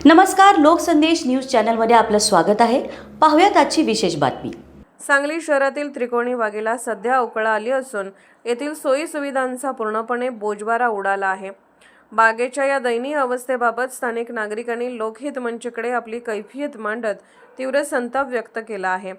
नमस्कार, लोकसंदेश न्यूज चॅनलमध्ये आपलं स्वागत आहे। पाहूयात आजची विशेष बातमी। सांगली शहरातील त्रिकोणी बागेला सध्या उकळा आली असून येथील सोयी सुविधांचा पूर्णपणे बोजवारा उडाला आहे। बागेच्या या दयनीय अवस्थेबाबत स्थानिक नागरिकांनी लोकहित मंचकडे आपली कैफियत मांडत तीव्र संताप व्यक्त केला आहे।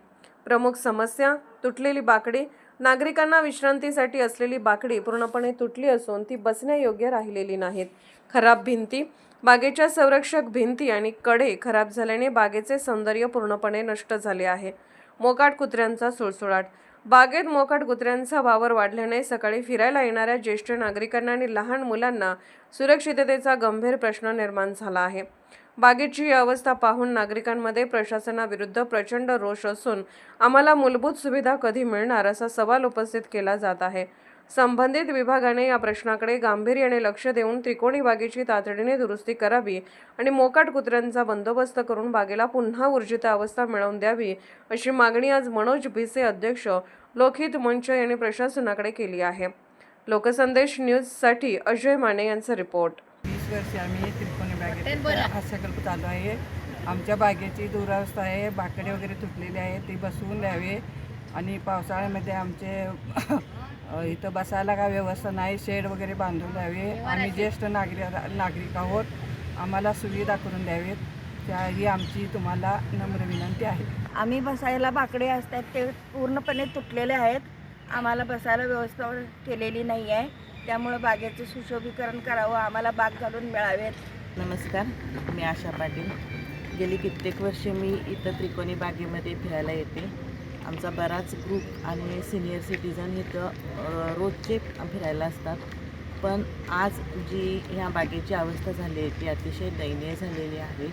प्रमुख समस्या तुटलेली बाकडी। नागरिकांना विश्रांतीसाठी असलेली बाकडी पूर्णपणे तुटली असून ती बसण्यायोग्य राहिलेली नाहीत। खराब भिंती, बागेच्या संरक्षक भिंती आणि कडे खराब झाल्याने बागेचे सौंदर्य पूर्णपणे नष्ट झाले आहे। मोकाट कुत्र्यांचा सुळसुळाट। बागेत मोकाट कुत्र्यांचा वावर वाढल्याने सकाळी फिरायला येणाऱ्या ज्येष्ठ नागरिकांना आणि लहान मुलांना सुरक्षिततेचा गंभीर प्रश्न निर्माण झाला आहे। बागेची अवस्था पाहून नागरिकांमध्ये प्रशासनाविरुद्ध प्रचंड रोष असून आम्हाला मूलभूत सुविधा कधी मिळणार असा सवाल उपस्थित केला जात आहे। संबंधित विभागाने या प्रश्नाकडे गांभीर्याने लक्ष देऊन त्रिकोणी बागेची तातडीने दुरुस्ती करावी आणि मोकाट कुत्र्यांचा बंदोबस्त करून बागेला पुन्हा ऊर्जित अवस्था मिळवून द्यावी अशी मागणी आज मनोज भिसे अध्यक्ष लोकहित मंच यांनी प्रशासनाकडे केली आहे। लोकसंदेश न्यूजसाठी अजय माने यांचा रिपोर्ट। 20 वर्षे आम्ही त्रिकोणी बागेत हास्यकल्प चालू आहे। आमच्या बागेची दुरावस्था आहे, बाकडे वगैरे तुटलेले आहे, ते बसवून द्यावे आणि पावसाळ्यामध्ये आमचे इथं बसायला काय व्यवस्था नाही, शेड वगैरे बांधून द्यावे। आम्ही ज्येष्ठ नागरिक आहोत, आम्हाला सुविधा करून द्यावेत, ही आमची तुम्हाला नम्र विनंती आहे। आम्ही बसायला बाकडे असतात ते पूर्णपणे तुटलेले आहेत, आम्हाला बसायला व्यवस्था केलेली नाही आहे, त्यामुळे बागेचं सुशोभीकरण करावं, आम्हाला बाग घालून मिळावेत। नमस्कार, मी आशा पाटील। गेली कित्येक वर्षे मी इथं त्रिकोणी बागेमध्ये फिरायला येते। आमचा बराच ग्रुप आणि सिनियर सिटीजन इथं रोजचे फिरायला असतात, पण आज जी ह्या बागेची अवस्था झाली आहे ती अतिशय दयनीय झालेली आहे।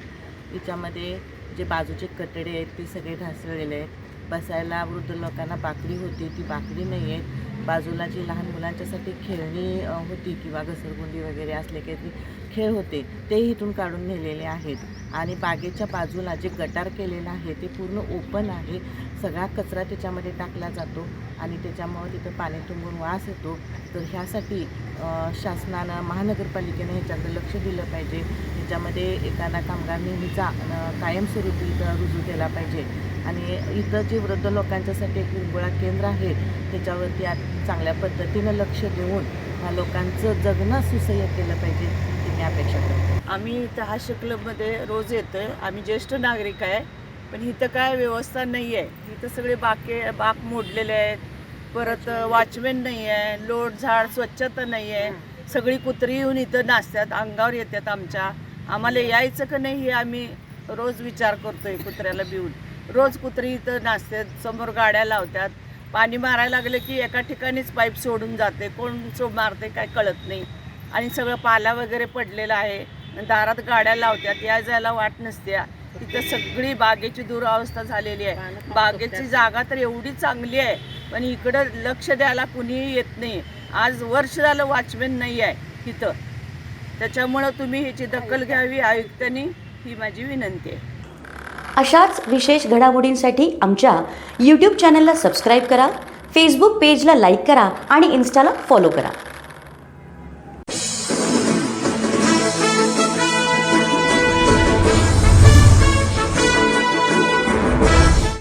तिच्यामध्ये जे बाजूचे कटडे आहेत ते सगळे ढासळलेले आहेत। बसायला वृद्ध लोकांना बाकडी होती, ती बाकडी नाही आहे। बाजूला जी लहान मुलांच्यासाठी खेळणी होती किंवा घसरगुंडी वगैरे असले काही खेळ होते ते इथून काढून नेलेले आहेत आणि बागेच्या बाजूला जे गटार केलेलं आहे ते पूर्ण ओपन आहे। सगळा कचरा त्याच्यामध्ये टाकला जातो आणि त्याच्यामुळे तिथं पाणी तुंबून वास येतो। तर ह्यासाठी शासनानं महानगरपालिकेने ह्याच्याकडे लक्ष दिलं पाहिजे। ह्याच्यामध्ये एखादा कामगार नेहमीचा कायमस्वरूपी इथं रुजू केला पाहिजे आणि इथं जे वृद्ध लोकांच्यासाठी एक विरंगुळा केंद्र आहे त्याच्यावरती चांगल्या पद्धतीनं लक्ष देऊन ह्या लोकांचं जगणं सुसह्य केलं पाहिजे, ही मी अपेक्षा करते। आम्ही इथं हास्य क्लबमध्ये रोज येतो आहे, आम्ही ज्येष्ठ नागरिक आहे, पण इथं काय व्यवस्था नाही आहे। इथं सगळे बाग मोडलेले आहेत, परत वॉचमॅन नाही आहे, लोट झाड स्वच्छता नाही आहे, सगळी कुत्री येऊन इथं नाचतात, अंगावर येतात आमच्या। आम्हाला यायचं का नाही हे आम्ही रोज विचार करतोय। कुत्र्याला भिवून रोज कुत्री इथं नाचतात, समोर गाड्या लावतात, पाणी मारायला लागलं की एका ठिकाणीच पाईप सोडून जाते, कोण मारते काय कळत नाही आणि सगळं पाला वगैरे पडलेला आहे। दारात गाड्या लावतात, या जायला वाट नसते। तिथं सगळी बागेची दुरावस्था झालेली आहे। बागेची जागा तर एवढी चांगली आहे, पण इकडं लक्ष द्यायला कुणीही येत नाही। आज वर्ष झालं वॉचमॅन नाही आहे तिथं, त्याच्यामुळं तुम्ही ह्याची दखल घ्यावी आयुक्तांनी, ही माझी विनंती आहे। अशाच विशेष घडामोडींसाठी आमच्या YouTube चॅनलला सबस्क्राईब करा, Facebook पेजला लाईक करा आणि Instaला फॉलो करा।